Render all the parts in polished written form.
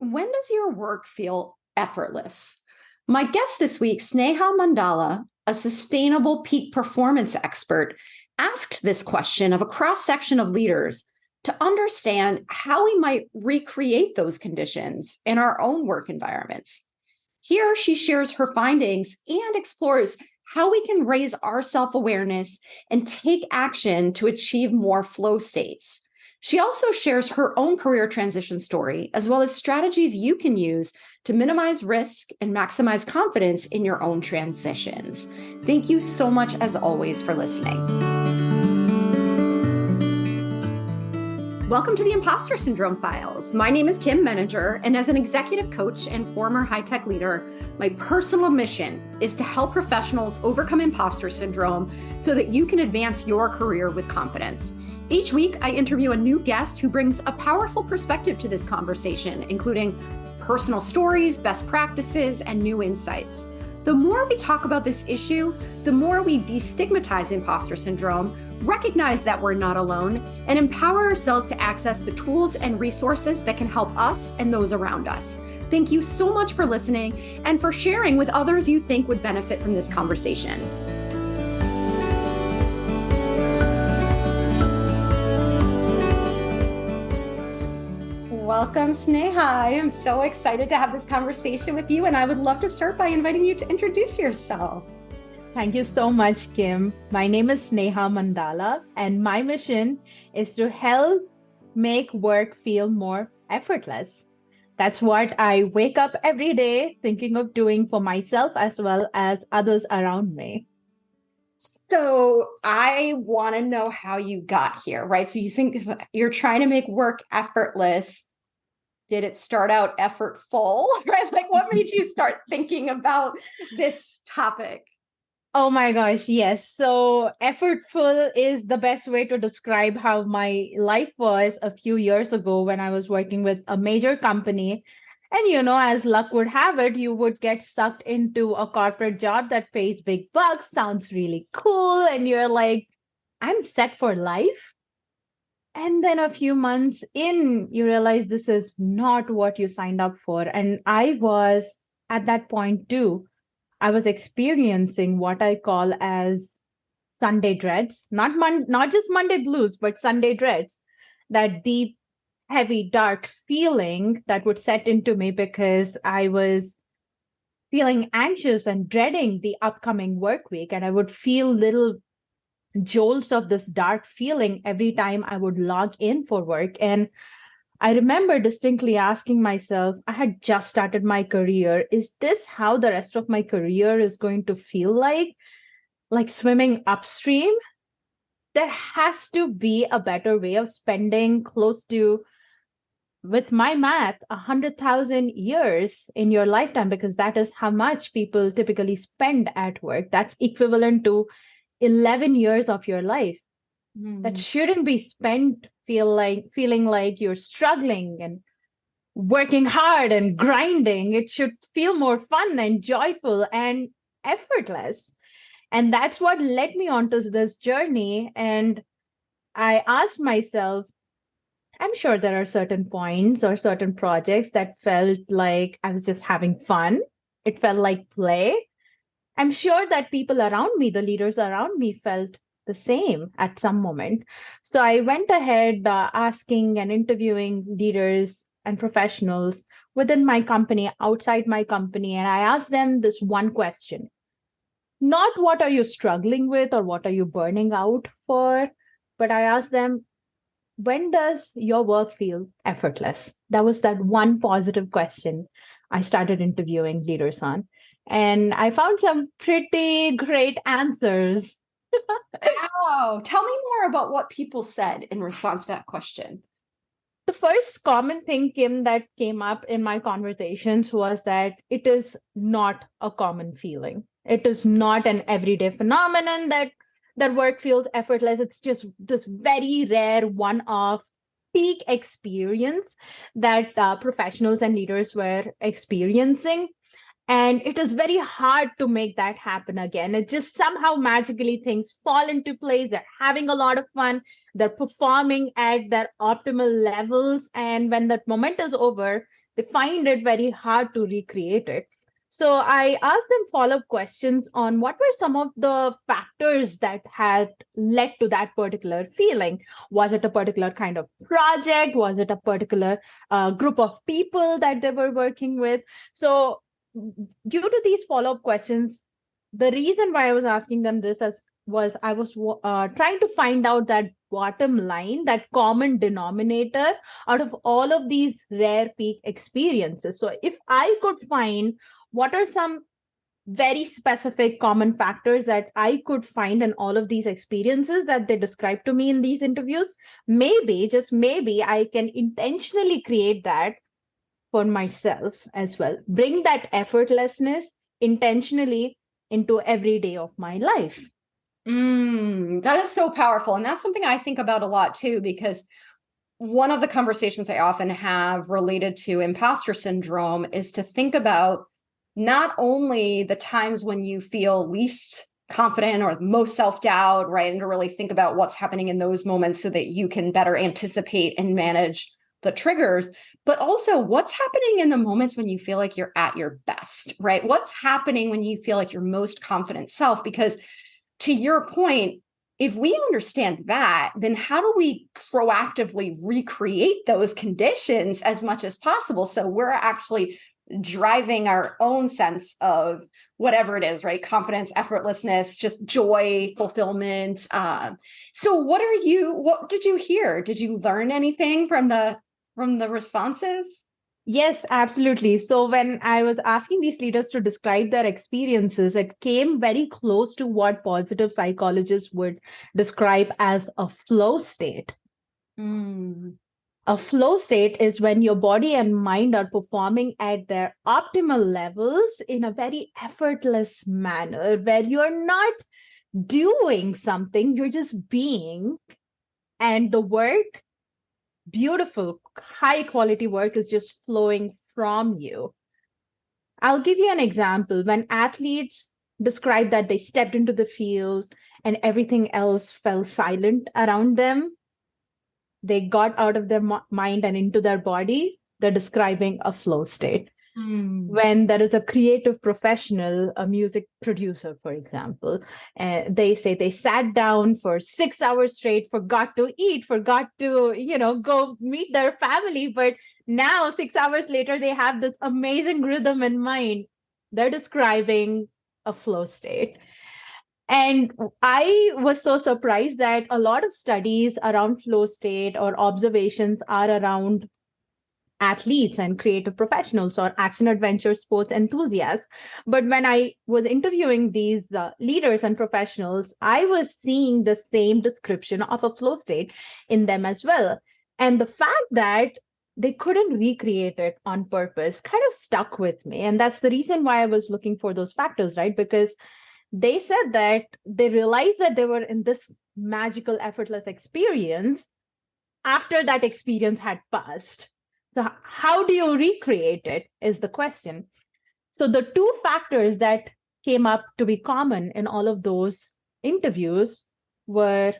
When does your work feel effortless? My guest this week, Sneha Mandala, a sustainable peak performance expert, asked this question of a cross section of leaders to understand how we might recreate those conditions in our own work environments. Here, she shares her findings and explores how we can raise our self awareness and take action to achieve more flow states. She also shares her own career transition story, as well as strategies you can use to minimize risk and maximize confidence in your own transitions. Thank you so much, as always, for listening. Welcome to the Impostor Syndrome Files. My name is Kim Menninger, and as an executive coach and former high-tech leader, my personal mission is to help professionals overcome imposter syndrome so that you can advance your career with confidence. Each week, I interview a new guest who brings a powerful perspective to this conversation, including personal stories, best practices, and new insights. The more we talk about this issue, the more we destigmatize imposter syndrome, recognize that we're not alone, and empower ourselves to access the tools and resources that can help us and those around us. Thank you so much for listening and for sharing with others you think would benefit from this conversation. Welcome, Sneha. I am so excited to have this conversation with you, and I would love to start by inviting you to introduce yourself. Thank you so much, Kim. My name is Sneha Mandala, and my mission is to help make work feel more effortless. That's what I wake up every day thinking of doing for myself as well as others around me. So I want to know how you got here, right? So you think you're trying to make work effortless. Did it start out effortful, right? Like, what made you start thinking about this topic? Oh my gosh, yes. So effortful is the best way to describe how my life was a few years ago when I was working with a major company. And as luck would have it, you would get sucked into a corporate job that pays big bucks, sounds really cool, and you're like, I'm set for life. And then a few months in, you realize this is not what you signed up for. And I was at that point too. I was experiencing what I call as Sunday dreads, not just Monday blues, but Sunday dreads, that deep, heavy, dark feeling that would set into me because I was feeling anxious and dreading the upcoming work week. And I would feel little jolts of this dark feeling every time I would log in for work. And I remember distinctly asking myself, I had just started my career. Is this how the rest of my career is going to feel like? Like swimming upstream? There has to be a better way of spending close to, with my math, 100,000 years in your lifetime, because that is how much people typically spend at work. That's equivalent to 11 years of your life. That shouldn't be spent feeling like you're struggling and working hard and grinding. It should feel more fun and joyful and effortless. And that's what led me onto this journey. And I asked myself, I'm sure there are certain points or certain projects that felt like I was just having fun. It felt like play. I'm sure that people around me, the leaders around me, felt the same at some moment. So I went ahead asking and interviewing leaders and professionals within my company, outside my company, and I asked them this one question. Not what are you struggling with or what are you burning out for, but I asked them, when does your work feel effortless? That was that one positive question I started interviewing leaders on. And I found some pretty great answers. Wow. Tell me more about what people said in response to that question. The first common thing, Kim, that came up in my conversations was that it is not a common feeling. It is not an everyday phenomenon that work feels effortless. It's just this very rare one-off peak experience that professionals and leaders were experiencing. And it is very hard to make that happen again. It just somehow magically things fall into place. They're having a lot of fun. They're performing at their optimal levels. And when that moment is over, They find it very hard to recreate it. So I asked them follow-up questions on what were some of the factors that had led to that particular feeling. Was it a particular kind of project? Was it a particular group of people that they were working with? So due to these follow-up questions, the reason why I was asking them this was I was trying to find out that bottom line, that common denominator out of all of these rare peak experiences. So if I could find what are some very specific common factors that I could find in all of these experiences that they described to me in these interviews, maybe, just maybe, I can intentionally create that for myself as well. Bring that effortlessness intentionally into every day of my life. That is so powerful. And that's something I think about a lot too, because one of the conversations I often have related to imposter syndrome is to think about not only the times when you feel least confident or most self-doubt, right? And to really think about what's happening in those moments so that you can better anticipate and manage the triggers, but also what's happening in the moments when you feel like you're at your best, right? What's happening when you feel like your most confident self? Because to your point, if we understand that, then how do we proactively recreate those conditions as much as possible? So we're actually driving our own sense of whatever it is, right? Confidence, effortlessness, just joy, fulfillment. So what did you hear? Did you learn anything from the responses? Yes, absolutely. So when I was asking these leaders to describe their experiences, it came very close to what positive psychologists would describe as a flow state. A flow state is when your body and mind are performing at their optimal levels in a very effortless manner, where you're not doing something, you're just being, and the work, beautiful, high quality work, is just flowing from you. I'll give you an example. When athletes describe that they stepped into the field and everything else fell silent around them, they got out of their mind and into their body, they're describing a flow state. When there is a creative professional, a music producer, for example, they say they sat down for 6 hours straight, forgot to eat, forgot to, go meet their family. But now, 6 hours later, they have this amazing rhythm in mind. They're describing a flow state. And I was so surprised that a lot of studies around flow state or observations are around athletes and creative professionals or action adventure sports enthusiasts. But when I was interviewing these leaders and professionals, I was seeing the same description of a flow state in them as well. And the fact that they couldn't recreate it on purpose kind of stuck with me. And that's the reason why I was looking for those factors, right? Because they said that they realized that they were in this magical, effortless experience after that experience had passed. So, how do you recreate it is the question. So, the two factors that came up to be common in all of those interviews were,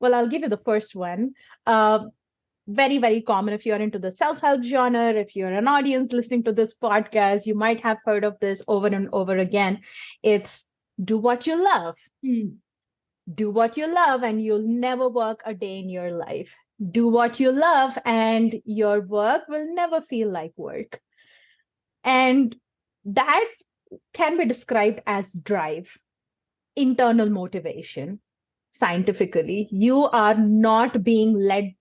well, I'll give you the first one. Very, very common if you're into the self help genre, if you're an audience listening to this podcast, you might have heard of this over and over again. It's do what you love. Do what you love, and you'll never work a day in your life. Do what you love, and your work will never feel like work. And that can be described as drive, internal motivation. Scientifically, you are not being led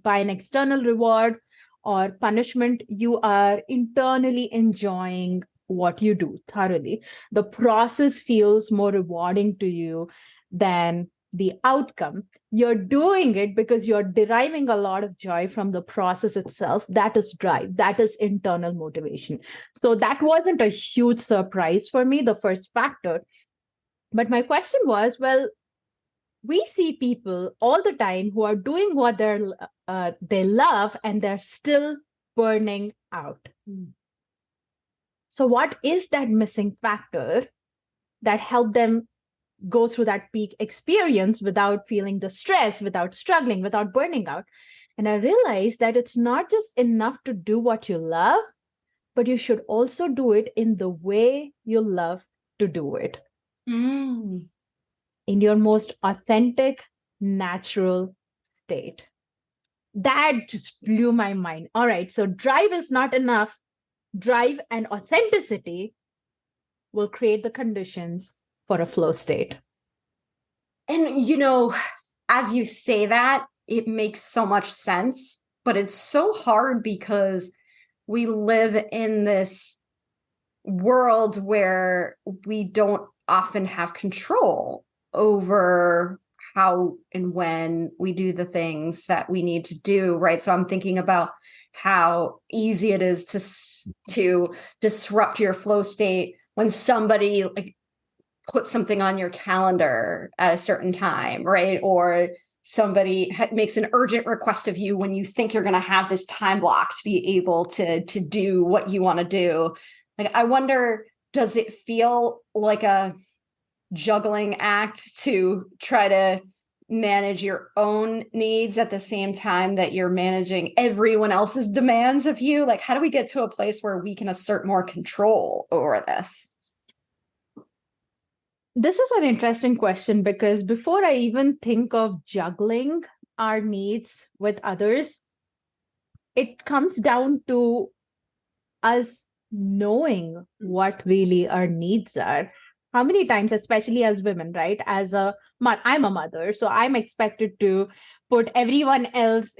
by an external reward or punishment. You are internally enjoying what you do thoroughly. The process feels more rewarding to you than the outcome. You're doing it because you're deriving a lot of joy from the process itself. That is drive, that is internal motivation. So that wasn't a huge surprise for me, the first factor. But my question was, well, we see people all the time who are doing what they love, and they're still burning out. So what is that missing factor that helped them go through that peak experience without feeling the stress, without struggling, without burning out? And I realized that it's not just enough to do what you love, but you should also do it in the way you love to do it, Mm. in your most authentic, natural state. That just blew my mind. All right, so drive is not enough. Drive and authenticity will create the conditions for a flow state. And, as you say that, it makes so much sense, but it's so hard because we live in this world where we don't often have control over how and when we do the things that we need to do, right? So I'm thinking about how easy it is to disrupt your flow state when somebody like puts something on your calendar at a certain time, right? Or somebody makes an urgent request of you when you think you're going to have this time block to be able to do what you want to do. Like, I wonder, does it feel like a juggling act to try to manage your own needs at the same time that you're managing everyone else's demands of you? Like, how do we get to a place where we can assert more control over this? This is an interesting question because before I even think of juggling our needs with others, it comes down to us knowing what really our needs are. How many times, especially as women, right? I'm a mother, so I'm expected to put everyone else,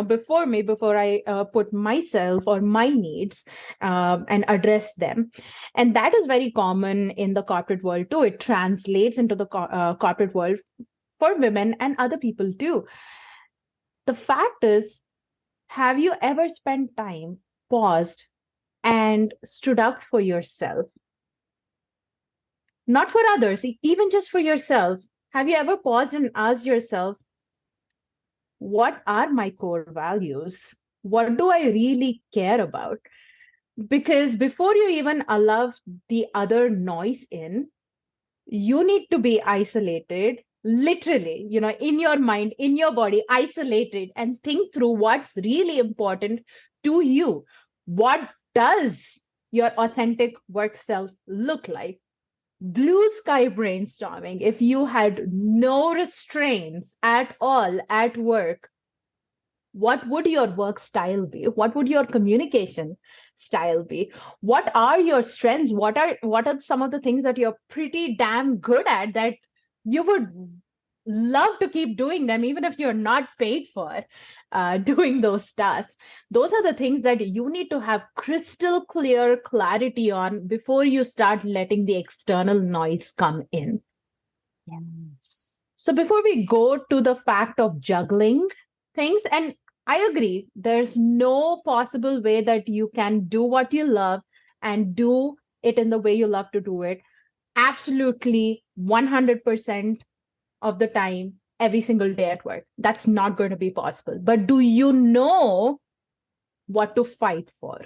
before me, before I put myself or my needs and address them. And that is very common in the corporate world too. It translates into the corporate world for women and other people too. The fact is, have you ever spent time, paused, and stood up for yourself? Not for others, even just for yourself. Have you ever paused and asked yourself, what are my core values? What do I really care about? Because before you even allow the other noise in, you need to be isolated, literally, in your mind, in your body, isolated, and think through what's really important to you. What does your authentic work self look like? Blue sky brainstorming. If you had no restraints at all at work, what would your work style be? What would your communication style be? What are your strengths? What are some of the things that you're pretty damn good at that you would love to keep doing them even if you're not paid for doing those tasks? Those are the things that you need to have crystal clear clarity on before you start letting the external noise come in. Yes. So before we go to the fact of juggling things, and I agree, there's no possible way that you can do what you love and do it in the way you love to do it. Absolutely 100% of the time, every single day at work. That's not going to be possible. But do you know what to fight for?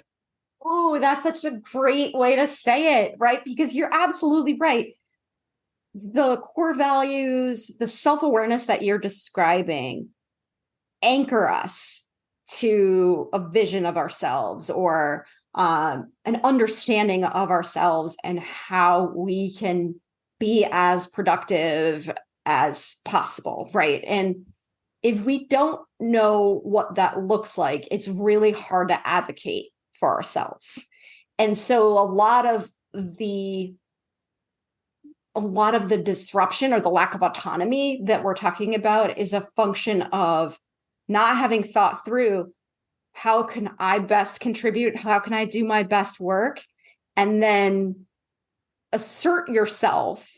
Oh, that's such a great way to say it, right? Because you're absolutely right. The core values, the self-awareness that you're describing anchor us to a vision of ourselves or an understanding of ourselves and how we can be as productive as possible, right? And if we don't know what that looks like, it's really hard to advocate for ourselves. And so a lot of the disruption or the lack of autonomy that we're talking about is a function of not having thought through, how can I best contribute? How can I do my best work? And then assert yourself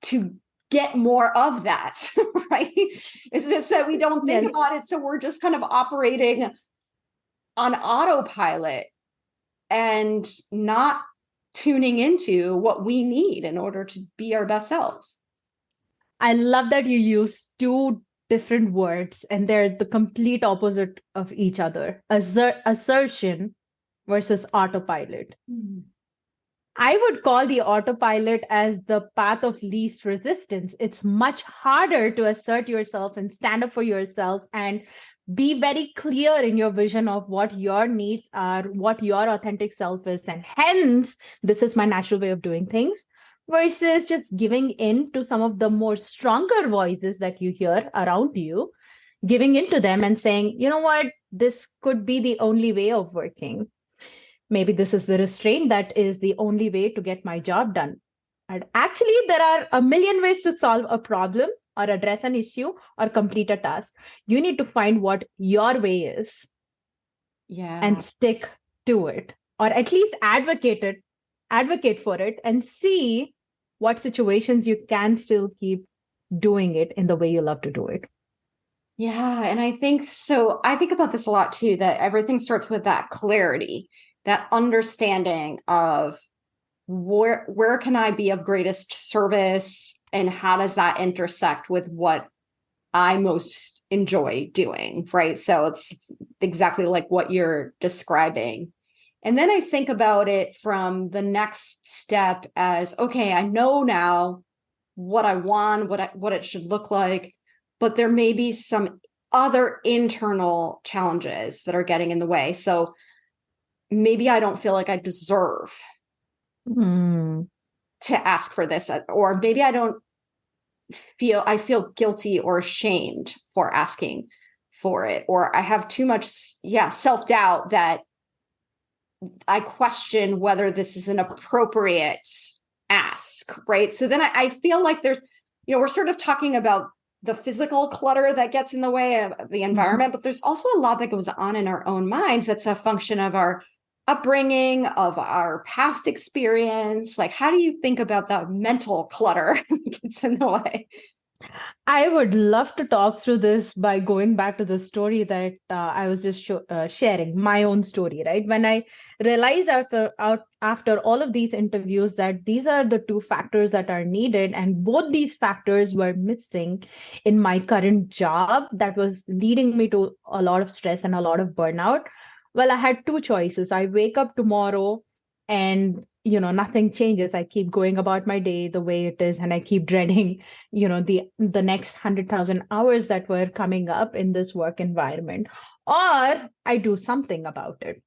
to get more of that, right? It's just that we don't think about it. So we're just kind of operating on autopilot and not tuning into what we need in order to be our best selves. I love that you use two different words and they're the complete opposite of each other. Assertion versus autopilot. Mm-hmm. I would call the autopilot as the path of least resistance. It's much harder to assert yourself and stand up for yourself and Be very clear in your vision of what your needs are, what your authentic self is, and hence, this is my natural way of doing things, versus just giving in to some of the more stronger voices that you hear around you, giving in to them and saying, you know what, this could be the only way of working. Maybe this is the restraint that is the only way to get my job done. And actually, there are a million ways to solve a problem or address an issue or complete a task. You need to find what your way is and Yeah. stick to it, or at least advocate for it, and see what situations you can still keep doing it in the way you love to do it. Yeah. And I think so. I think about this a lot too, that everything starts with that clarity, that understanding of where can I be of greatest service and how does that intersect with what I most enjoy doing, right? So it's exactly like what you're describing. And then I think about it from the next step as, okay, I know now what I want, what it should look like, but there may be some other internal challenges that are getting in the way. So maybe I don't feel like I deserve Hmm. to ask for this, or maybe I feel guilty or ashamed for asking for it, or I have too much self-doubt that I question whether this is an appropriate ask, right? So then I feel like there's, we're sort of talking about the physical clutter that gets in the way of the Mhm. environment, but there's also a lot that goes on in our own minds that's a function of our upbringing, of our past experience. Like, how do you think about the mental clutter that gets in the way? I would love to talk through this by going back to the story that I was just sharing, my own story, right? When I realized after all of these interviews that these are the two factors that are needed, and both these factors were missing in my current job, that was leading me to a lot of stress and a lot of burnout. Well, I had two choices. I wake up tomorrow and nothing changes. I keep going about my day the way it is, and I keep dreading the next 100,000 hours that were coming up in this work environment, or I do something about it.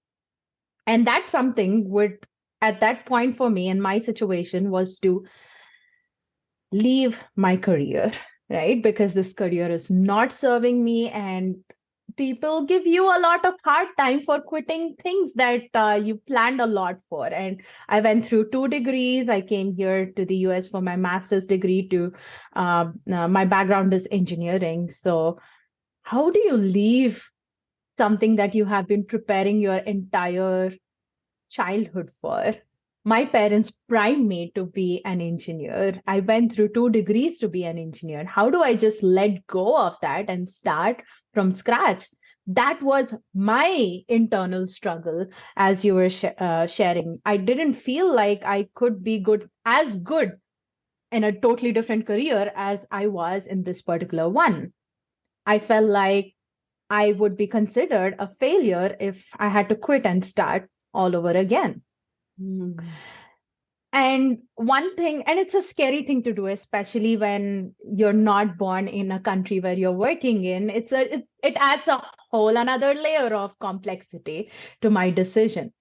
And that something would, at that point for me in my situation, was to leave my career, right? Because this career is not serving me, and people give you a lot of hard time for quitting things that you planned a lot for. And I went through two degrees. I came here to the US for my master's degree. To My background is engineering. So how do you leave something that you have been preparing your entire childhood for? My parents primed me to be an engineer. I went through two degrees to be an engineer. How do I just let go of that and start from scratch? That was my internal struggle as you were sharing. I didn't feel like I could be good in a totally different career as I was in this particular one. I felt like I would be considered a failure if I had to quit and start all over again. Mm. And one thing, and it's a scary thing to do, especially when you're not born in a country where you're working in. It adds a whole another layer of complexity to my decision.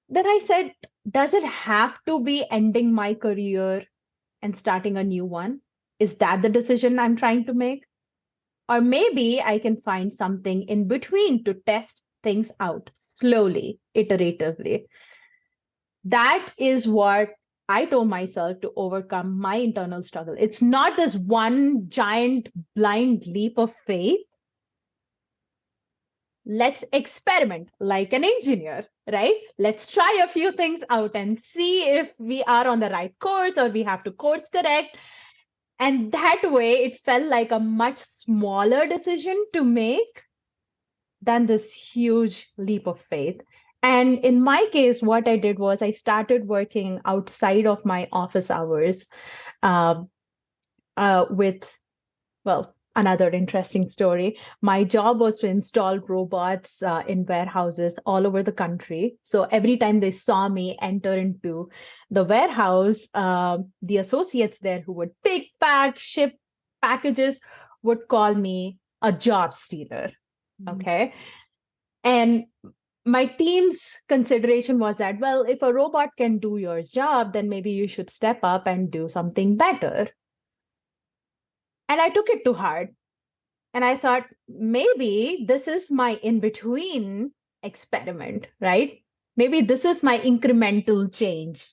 Then I said, does it have to be ending my career and starting a new one? Is that the decision I'm trying to make? Or maybe I can find something in between to test things out slowly, iteratively. That is what I told myself to overcome my internal struggle. It's not this one giant blind leap of faith. Let's experiment like an engineer, right? Let's try a few things out and see if we are on the right course or we have to course correct. And that way, it felt like a much smaller decision to make than this huge leap of faith. And in my case, what I did was I started working outside of my office hours uh, with, well, another interesting story. My job was to install robots in warehouses all over the country. So every time they saw me enter into the warehouse, the associates there who would pick, pack, ship packages would call me a job stealer. Mhm. Okay. And my team's consideration was that, well, if a robot can do your job, then maybe you should step up and do something better. And I took it to heart. And I thought, maybe this is my in between experiment, right? Maybe this is my incremental change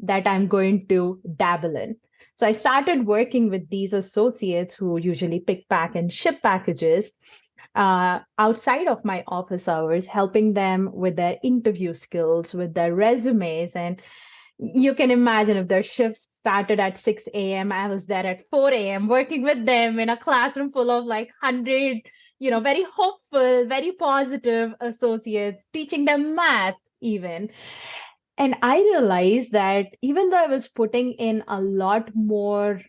that I'm going to dabble in. So I started working with these associates who usually pick, pack, and ship packages outside of my office hours, helping them with their interview skills, with their resumes. And you can imagine if their shift started at 6 a.m., I was there at 4 a.m. working with them in a classroom full of like 100, very hopeful, very positive associates, teaching them math even. And I realized that even though I was putting in a lot more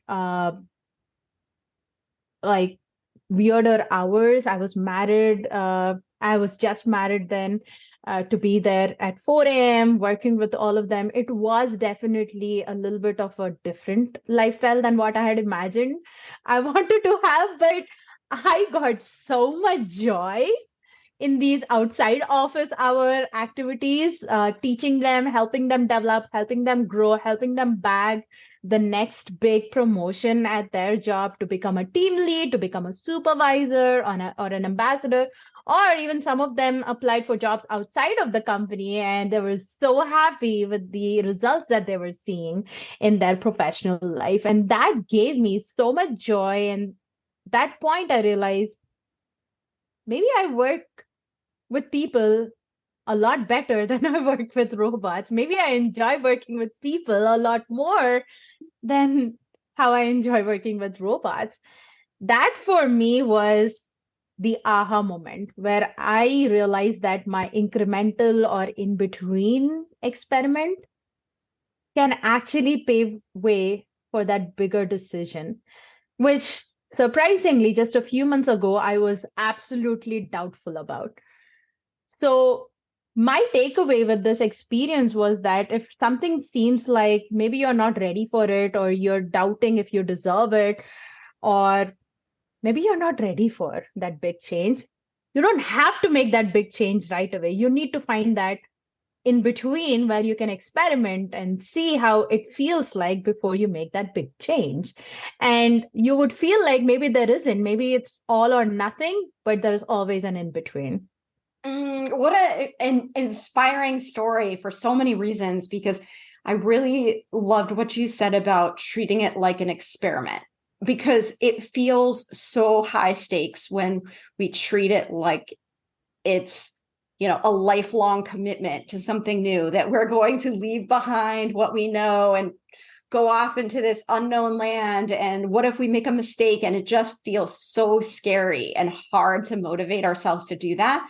like weirder hours. I was married. I was just married then. To be there at 4 a.m., working with all of them, it was definitely a little bit of a different lifestyle than what I had imagined I wanted to have. But I got so much joy in these outside office hour activities, teaching them, helping them develop, helping them grow, helping them bag the next big promotion at their job to become a team lead, to become a supervisor or an ambassador. Or even some of them applied for jobs outside of the company and they were so happy with the results that they were seeing in their professional life. And that gave me so much joy. And that point, I realized maybe I work with people a lot better than I worked with robots. Maybe I enjoy working with people a lot more than how I enjoy working with robots. That for me was the aha moment where I realized that my incremental or in between experiment can actually pave way for that bigger decision, which surprisingly, just a few months ago, I was absolutely doubtful about. So, my takeaway with this experience was that if something seems like maybe you're not ready for it, or you're doubting if you deserve it, or maybe you're not ready for that big change, you don't have to make that big change right away. You need to find that in between where you can experiment and see how it feels like before you make that big change. And you would feel like maybe there isn't, maybe it's all or nothing, but there's always an in between. What an inspiring story for so many reasons, because I really loved what you said about treating it like an experiment, because it feels so high stakes when we treat it like it's, a lifelong commitment to something new, that we're going to leave behind what we know and go off into this unknown land. And what if we make a mistake? And it just feels so scary and hard to motivate ourselves to do that.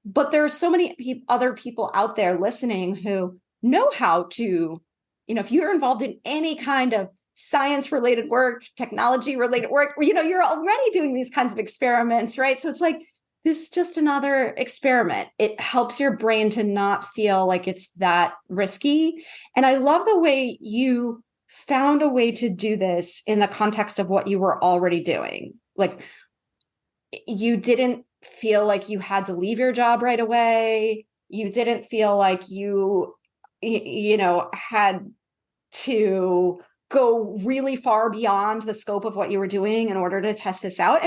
But there are so many other people out there listening who know how to, if you're involved in any kind of science related work, technology related work, you're already doing these kinds of experiments, right? So it's like, this is just another experiment. It helps your brain to not feel like it's that risky. And I love the way you found a way to do this in the context of what you were already doing. Like, you didn't feel like you had to leave your job right away. You didn't feel like you had to go really far beyond the scope of what you were doing in order to test this out.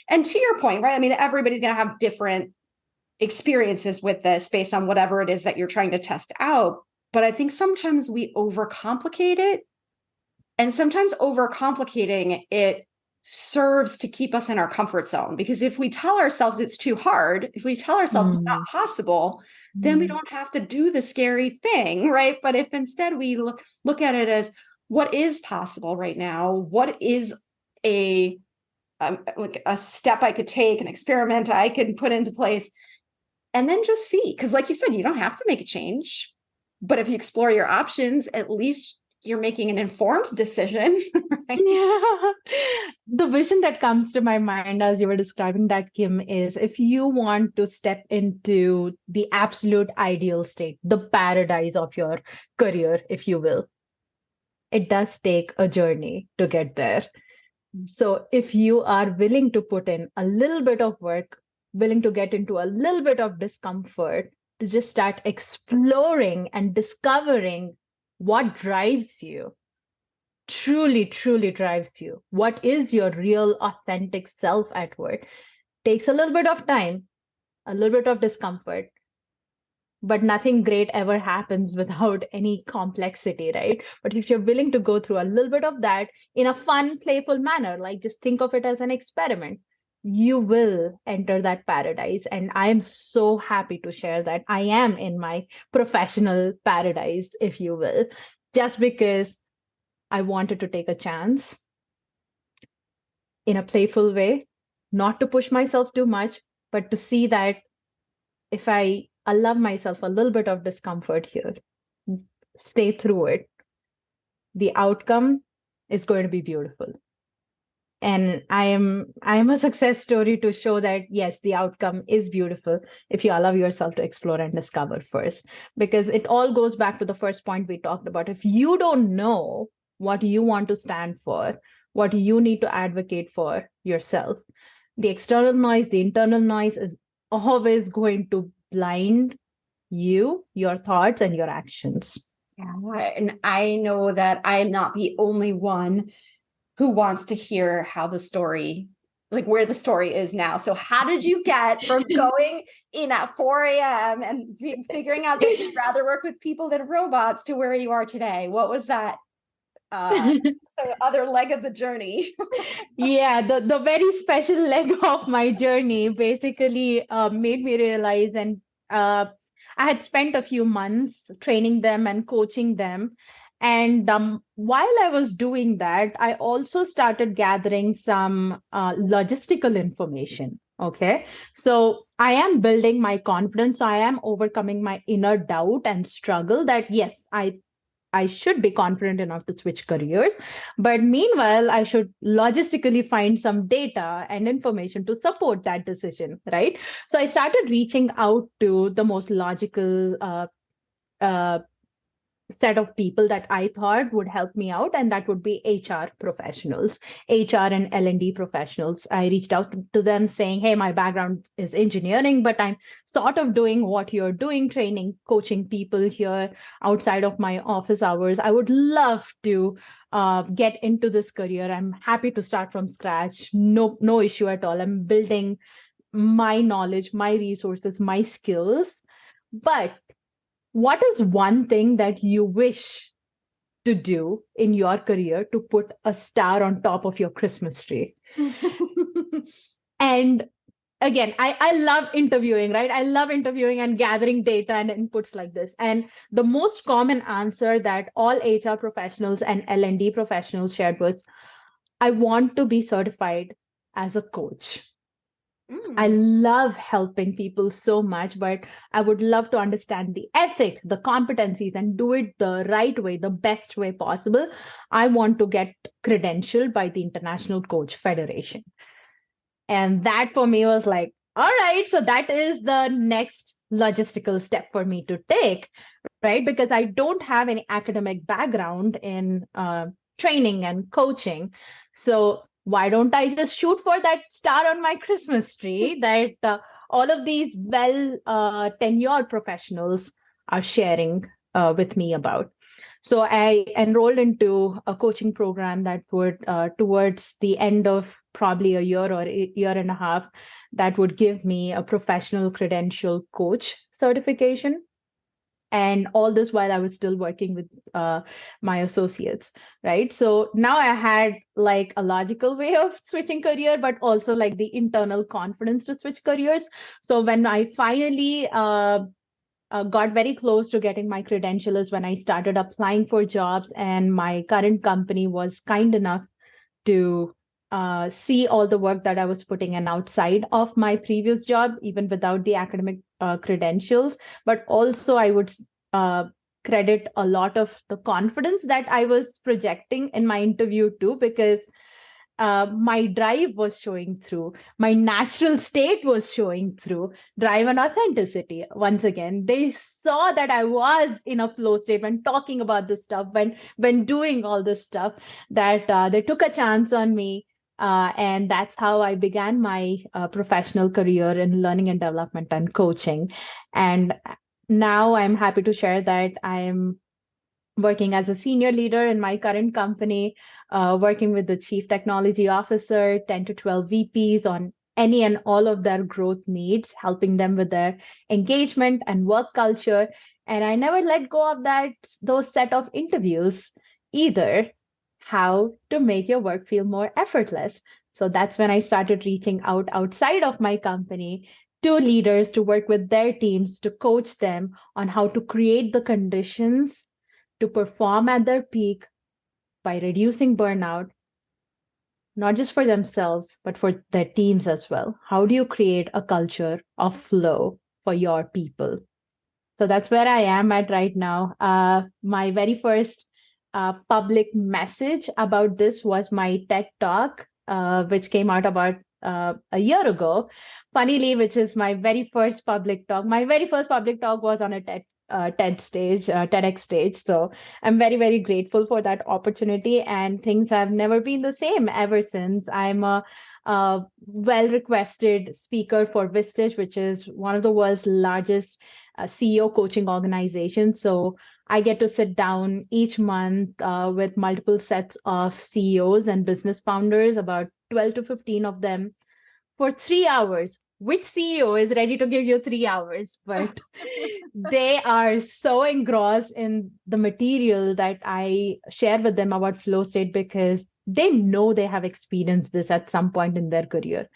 And to your point, right? I mean, everybody's going to have different experiences with this based on whatever it is that you're trying to test out. But I think sometimes we overcomplicate it. And sometimes overcomplicating it serves to keep us in our comfort zone. Because if we tell ourselves it's too hard, if we tell ourselves it's not possible, then we don't have to do the scary thing, right? But if instead we look at it as, what is possible right now? What is a step I could take, an experiment I could put into place, and then just see? Because like you said, you don't have to make a change. But if you explore your options, at least you're making an informed decision. Right? Yeah. The vision that comes to my mind as you were describing that, Kim, is if you want to step into the absolute ideal state, the paradise of your career, if you will, it does take a journey to get there. So if you are willing to put in a little bit of work, willing to get into a little bit of discomfort, to just start exploring and discovering what drives you, truly drives you, what is your real authentic self at work, takes a little bit of time, a little bit of discomfort, but nothing great ever happens without any complexity, right? But if you're willing to go through a little bit of that in a fun, playful manner, like just think of it as an experiment, you will enter that paradise. And I am so happy to share that I am in my professional paradise, if you will, just because I wanted to take a chance in a playful way, not to push myself too much, but to see that if I allow myself a little bit of discomfort here, stay through it, the outcome is going to be beautiful. And I am a success story to show that yes, the outcome is beautiful if you allow yourself to explore and discover first. Because it all goes back to the first point we talked about. If you don't know what you want to stand for, what you need to advocate for yourself, the external noise, the internal noise is always going to blind you, your thoughts, and your actions. Yeah, and I know that I am not the only one who wants to hear how the story, like where the story is now. So how did you get from going in at 4 a.m. and figuring out that you'd rather work with people than robots to where you are today? What was that other leg of the journey? Yeah, the very special leg of my journey basically made me realize, and I had spent a few months training them and coaching them. And while I was doing that, I also started gathering some logistical information. Okay. So I am building my confidence. So I am overcoming my inner doubt and struggle that, yes, I should be confident enough to switch careers. But meanwhile, I should logistically find some data and information to support that decision, right? So I started reaching out to the most logical uh, set of people that I thought would help me out, and that would be HR professionals, HR and L&D professionals. I reached out to them saying, hey, my background is engineering, but I'm sort of doing what you're doing, training, coaching people here outside of my office hours. I would love to get into this career. I'm happy to start from scratch. No issue at all. I'm building my knowledge, my resources, my skills. But what is one thing that you wish to do in your career to put a star on top of your Christmas tree? And again, I love interviewing, right? I love interviewing and gathering data and inputs like this. And the most common answer that all HR professionals and L&D professionals shared was, I want to be certified as a coach. I love helping people so much, but I would love to understand the ethic, the competencies, and do it the right way, the best way possible. I want to get credentialed by the International Coach Federation. And that for me was like, all right, so that is the next logistical step for me to take, right? Because I don't have any academic background in training and coaching. So why don't I just shoot for that star on my Christmas tree that all of these well tenured professionals are sharing with me about? So I enrolled into a coaching program that would, towards the end of probably a year or a year and a half, that would give me a professional credential coach certification. And all this while I was still working with my associates, right? So now I had like a logical way of switching career, but also like the internal confidence to switch careers. So when I finally got very close to getting my credential is when I started applying for jobs, and my current company was kind enough to see all the work that I was putting in outside of my previous job, even without the academic credentials. But also, I would credit a lot of the confidence that I was projecting in my interview too, because my drive was showing through, my natural state was showing through, drive and authenticity. Once again, they saw that I was in a flow state when talking about this stuff, when doing all this stuff, that they took a chance on me. And that's how I began my professional career in learning and development and coaching. And now I'm happy to share that I'm working as a senior leader in my current company, working with the chief technology officer, 10 to 12 VPs on any and all of their growth needs, helping them with their engagement and work culture. And I never let go of those set of interviews either. How to make your work feel more effortless. So that's when I started reaching out outside of my company to leaders to work with their teams to coach them on how to create the conditions to perform at their peak by reducing burnout, not just for themselves, but for their teams as well. How do you create a culture of flow for your people? So that's where I am at right now. My very first public message about this was my TED Talk, which came out about a year ago. Funnily, which is my very first public talk. My very first public talk was on a TED stage, TEDx stage. So I'm very, very grateful for that opportunity. And things have never been the same ever since. I'm a well requested speaker for Vistage, which is one of the world's largest CEO coaching organizations. So I get to sit down each month with multiple sets of CEOs and business founders, about 12 to 15 of them, for 3 hours. Which CEO is ready to give you 3 hours? But they are so engrossed in the material that I share with them about flow state because they know they have experienced this at some point in their career.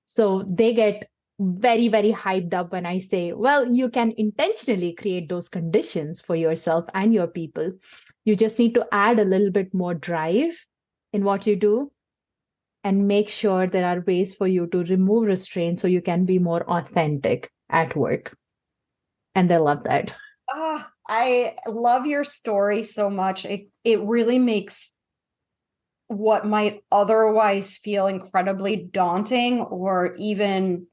So they get very, very hyped up when I say, well, you can intentionally create those conditions for yourself and your people. You just need to add a little bit more drive in what you do and make sure there are ways for you to remove restraints so you can be more authentic at work. And they love that. I love your story so much. It really makes what might otherwise feel incredibly daunting or even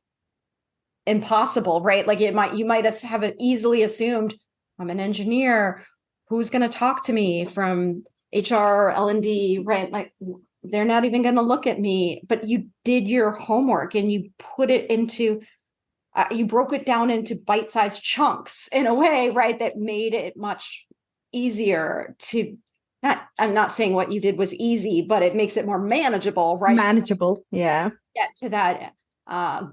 impossible, right? Like you might have easily assumed I'm an engineer. Who's going to talk to me from HR, L&D, right? Like they're not even going to look at me, but you did your homework and you put it into, you broke it down into bite-sized chunks in a way, right? That made it much easier to I'm not saying what you did was easy, but it makes it more manageable, right? Manageable. Yeah. Get to that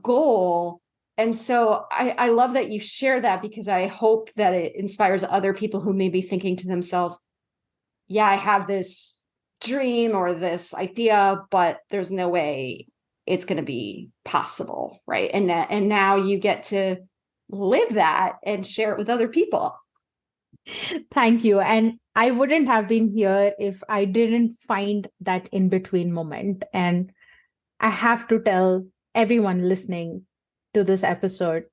goal. And so I love that you share that because I hope that it inspires other people who may be thinking to themselves, yeah, I have this dream or this idea, but there's no way it's going to be possible, right? And now you get to live that and share it with other people. Thank you. And I wouldn't have been here if I didn't find that in between moment. And I have to tell everyone listening to this episode,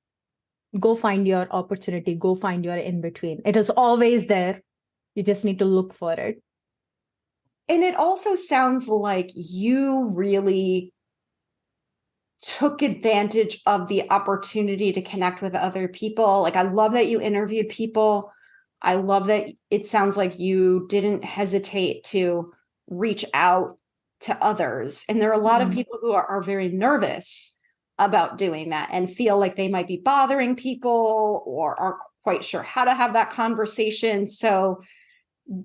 go find your opportunity, go find your in between. It is always there. You just need to look for it. And it also sounds like you really took advantage of the opportunity to connect with other people. Like, I love that you interviewed people. I love that it sounds like you didn't hesitate to reach out to others. And there are a lot of people who are very nervous about doing that and feel like they might be bothering people or aren't quite sure how to have that conversation. So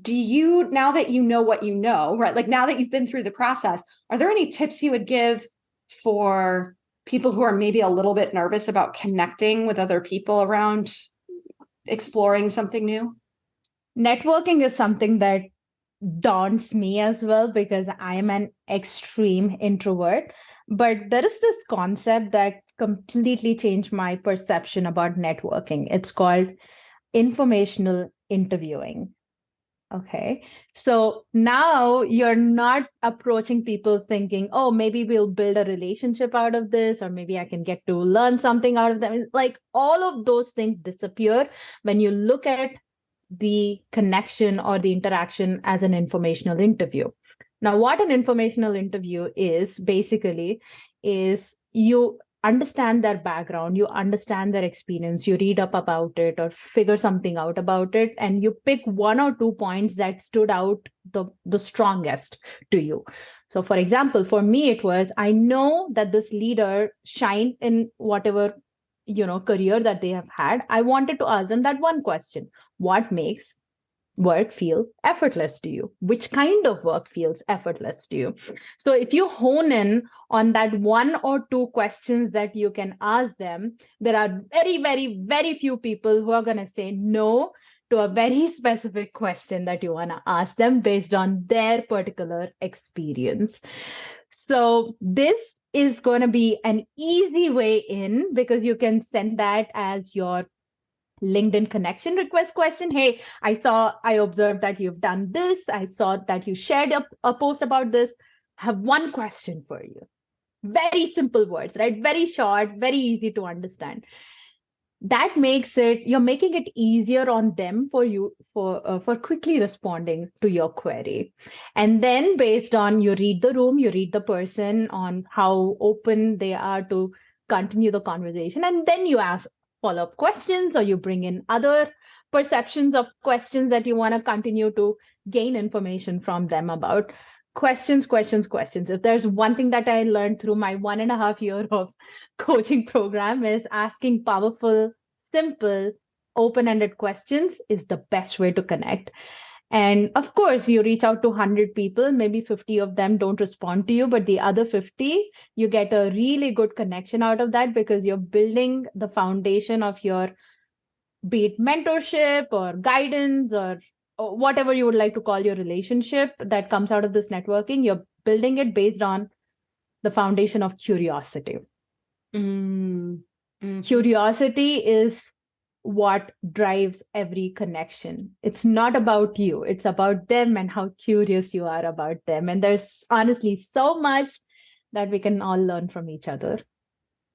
do you, now that you know what you know, right? Like now that you've been through the process, are there any tips you would give for people who are maybe a little bit nervous about connecting with other people around exploring something new? Networking is something that daunts me as well because I am an extreme introvert. But there is this concept that completely changed my perception about networking. It's called informational interviewing. Okay. So now you're not approaching people thinking, oh, maybe we'll build a relationship out of this, or maybe I can get to learn something out of them. Like all of those things disappear when you look at the connection or the interaction as an informational interview. Now, what an informational interview is basically is you understand their background, you understand their experience, you read up about it or figure something out about it, and you pick 1 or 2 points that stood out the strongest to you. So, for example, for me, it was, I know that this leader shined in whatever career that they have had. I wanted to ask them that one question: what makes work feel effortless to you? Which kind of work feels effortless to you? So if you hone in on that 1 or 2 questions that you can ask them, there are very, very, very few people who are going to say no to a very specific question that you want to ask them based on their particular experience. So this is going to be an easy way in, because you can send that as your LinkedIn connection request question. Hey, I observed that you've done this. I saw that you shared a post about this. I have one question for you. Very simple words, right? Very short, very easy to understand. That makes it, you're making it easier on them for you for quickly responding to your query. And then based on, you read the room, you read the person on how open they are to continue the conversation, and then you ask follow-up questions, or you bring in other perceptions of questions that you want to continue to gain information from them about. Questions, questions, questions. If there's one thing that I learned through my 1.5 year of coaching program, is asking powerful, simple, open-ended questions is the best way to connect. And of course, you reach out to 100 people, maybe 50 of them don't respond to you, but the other 50, you get a really good connection out of that, because you're building the foundation of your, be it mentorship or guidance or whatever you would like to call your relationship that comes out of this networking. You're building it based on the foundation of curiosity. Mm-hmm. Curiosity is what drives every connection. It's not about you, it's about them and how curious you are about them. And there's honestly so much that we can all learn from each other.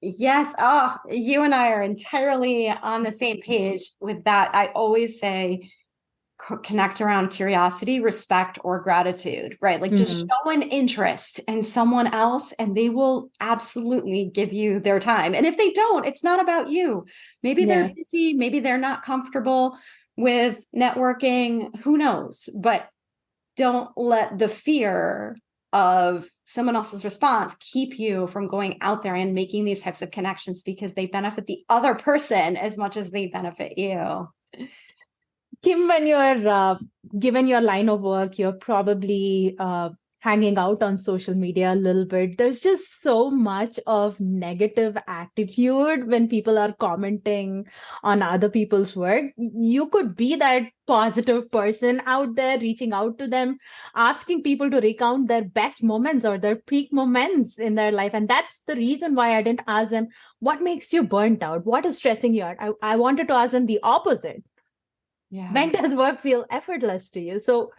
Yes. Oh, you and I are entirely on the same page with that. I always say connect around curiosity, respect, or gratitude, right? Like just show an interest in someone else and they will absolutely give you their time. And if they don't, it's not about you. Maybe they're busy, maybe they're not comfortable with networking, who knows? But don't let the fear of someone else's response keep you from going out there and making these types of connections, because they benefit the other person as much as they benefit you. Kim, when you're given your line of work, you're probably hanging out on social media a little bit. There's just so much of negative attitude when people are commenting on other people's work. You could be that positive person out there, reaching out to them, asking people to recount their best moments or their peak moments in their life. And that's the reason why I didn't ask them, what makes you burnt out? What is stressing you out? I wanted to ask them the opposite. Yeah. When does work feel effortless to you? So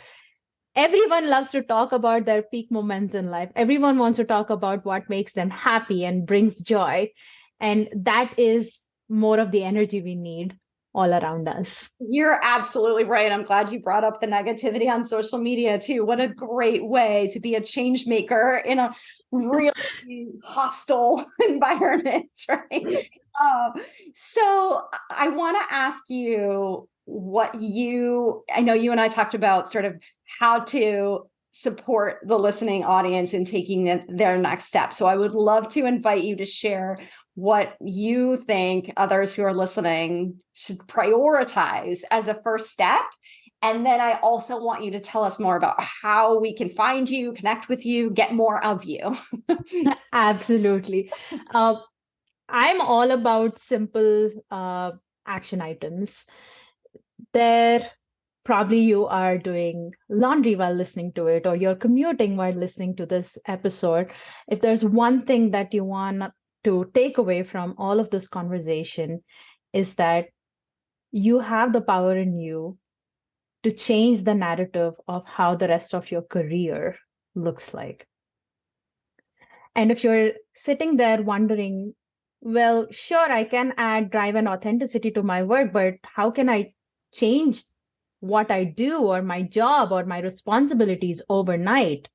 everyone loves to talk about their peak moments in life. Everyone wants to talk about what makes them happy and brings joy. And that is more of the energy we need all around us. You're absolutely right. I'm glad you brought up the negativity on social media too. What a great way to be a change maker in a really hostile environment, right? So I want to ask you I know you and I talked about sort of how to support the listening audience in taking their next step. So I would love to invite you to share what you think others who are listening should prioritize as a first step. And then I also want you to tell us more about how we can find you, connect with you, get more of you. Absolutely. I'm all about simple action items. There, probably you are doing laundry while listening to it, or you're commuting while listening to this episode. If there's one thing that you want to take away from all of this conversation, is that you have the power in you to change the narrative of how the rest of your career looks like. And if you're sitting there wondering, well, sure, I can add drive and authenticity to my work, but how can I change what I do or my job or my responsibilities overnight?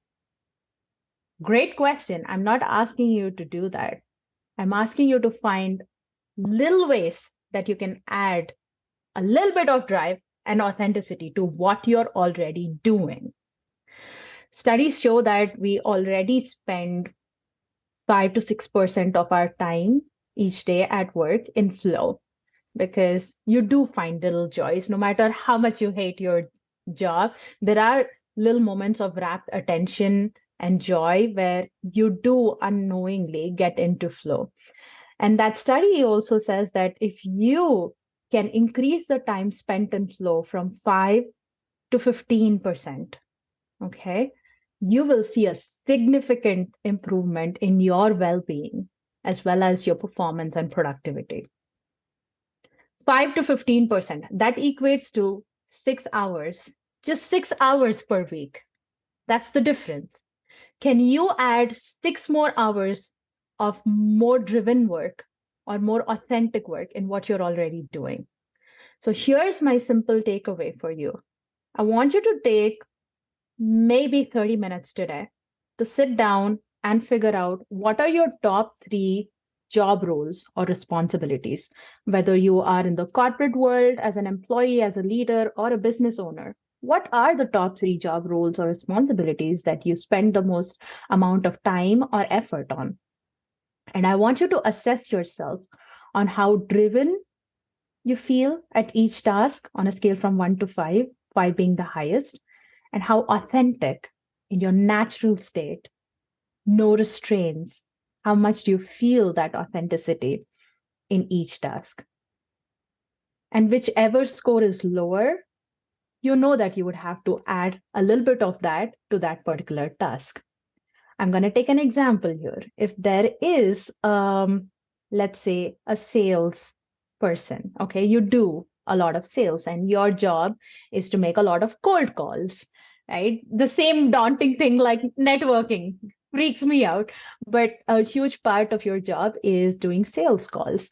Great question. I'm not asking you to do that. I'm asking you to find little ways that you can add a little bit of drive and authenticity to what you're already doing. Studies show that we already spend 5 to 6% of our time each day at work in flow, because you do find little joys. No matter how much you hate your job, there are little moments of rapt attention and joy where you do unknowingly get into flow. And that study also says that if you can increase the time spent in flow from 5 to 15%, okay, you will see a significant improvement in your well being as well as your performance and productivity. 5 to 15%, that equates to 6 hours, just 6 hours per week. That's the difference. Can you add 6 more hours of more driven work or more authentic work in what you're already doing? So here's my simple takeaway for you. I want you to take maybe 30 minutes today to sit down and figure out what are your top 3 job roles or responsibilities, whether you are in the corporate world as an employee, as a leader, or a business owner. What are the top 3 job roles or responsibilities that you spend the most amount of time or effort on? And I want you to assess yourself on how driven you feel at each task on a scale from 1 to 5, 5 being the highest, and how authentic in your natural state, no restraints, how much do you feel that authenticity in each task? And whichever score is lower, you know that you would have to add a little bit of that to that particular task. I'm going to take an example here. If there is, let's say, a sales person, okay, you do a lot of sales and your job is to make a lot of cold calls, right? The same daunting thing like networking freaks me out, but a huge part of your job is doing sales calls.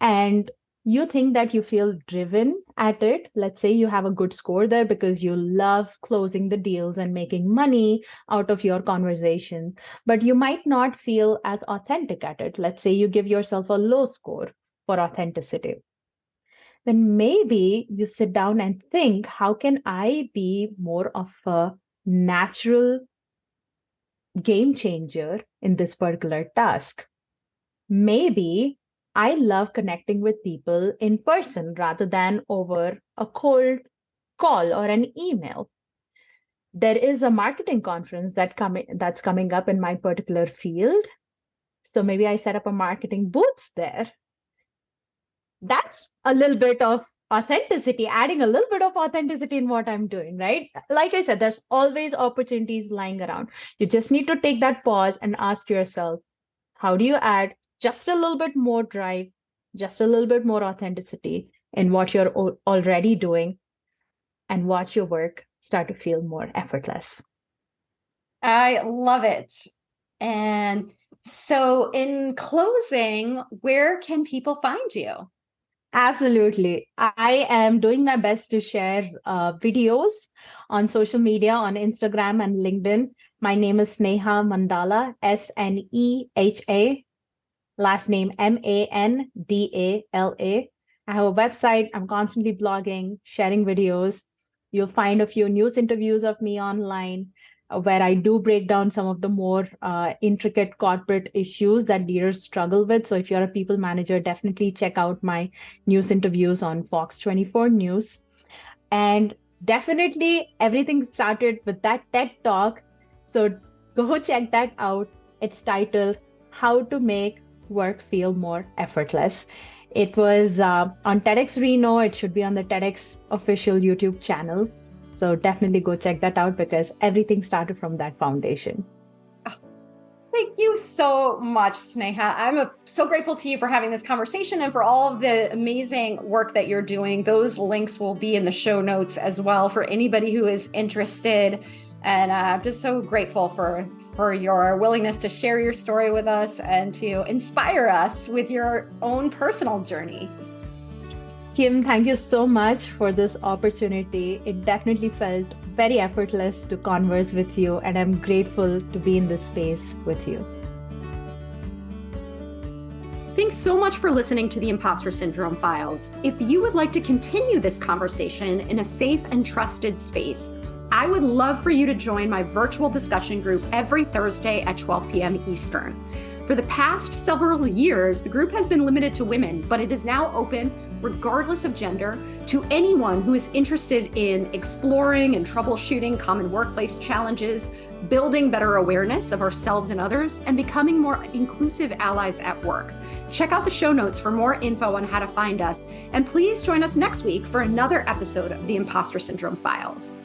And you think that you feel driven at it. Let's say you have a good score there because you love closing the deals and making money out of your conversations, but you might not feel as authentic at it. Let's say you give yourself a low score for authenticity. Then maybe you sit down and think, how can I be more of a natural game changer in this particular task? Maybe I love connecting with people in person rather than over a cold call or an email. There is a marketing conference that's coming up in my particular field. So maybe I set up a marketing booth there. That's a little bit of authenticity, adding a little bit of authenticity in what I'm doing, right? Like I said, there's always opportunities lying around. You just need to take that pause and ask yourself, how do you add just a little bit more drive, just a little bit more authenticity in what you're already doing, and watch your work start to feel more effortless. I love it. And so in closing, where can people find you? Absolutely. I am doing my best to share videos on social media, on Instagram and LinkedIn. My name is Sneha Mandala, Sneha, last name Mandala. I have a website. I'm constantly blogging, sharing videos. You'll find a few news interviews of me online where I do break down some of the more intricate corporate issues that leaders struggle with. So if you're a people manager, definitely check out my news interviews on Fox 24 News. And definitely everything started with that TED Talk. So go check that out. It's titled How to Make Work Feel More Effortless. It was on TEDx Reno. It should be on the TEDx official YouTube channel. So definitely go check that out because everything started from that foundation. Oh, thank you so much, Sneha. I'm so grateful to you for having this conversation and for all of the amazing work that you're doing. Those links will be in the show notes as well for anybody who is interested. And I'm just so grateful for your willingness to share your story with us and to inspire us with your own personal journey. Kim, thank you so much for this opportunity. It definitely felt very effortless to converse with you, and I'm grateful to be in this space with you. Thanks so much for listening to the Impostor Syndrome Files. If you would like to continue this conversation in a safe and trusted space, I would love for you to join my virtual discussion group every Thursday at 12 p.m. Eastern. For the past several years, the group has been limited to women, but it is now open, regardless of gender, to anyone who is interested in exploring and troubleshooting common workplace challenges, building better awareness of ourselves and others, and becoming more inclusive allies at work. Check out the show notes for more info on how to find us, and please join us next week for another episode of the Impostor Syndrome Files.